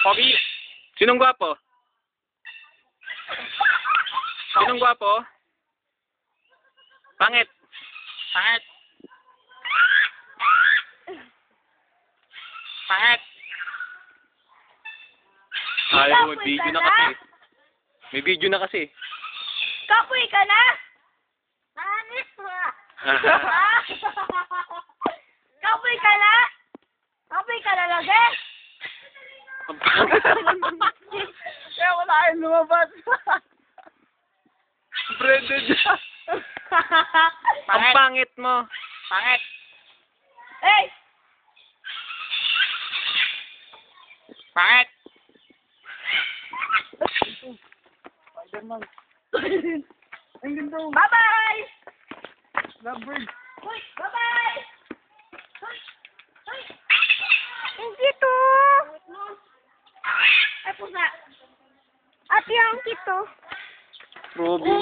Pogi. Sinong gwapo? Sinong gwapo? Pangit. Pangit. Pangit. Ayaw, may video na kasi. May video na kasi. Kapoy ka na? Anis mo. Kapoy ka na? Kapoy ka na lagi? Ang pangit naman. Kaya wala kayong lumabas. Branded. Ang pangit mo. Pangit. Hey! Pangit. Spider-Man. Ang ganda. Bye-bye! Lovebird. Uy! Bye-bye! Hindi to. Ay, pusa. Ate, ang kito. Robin.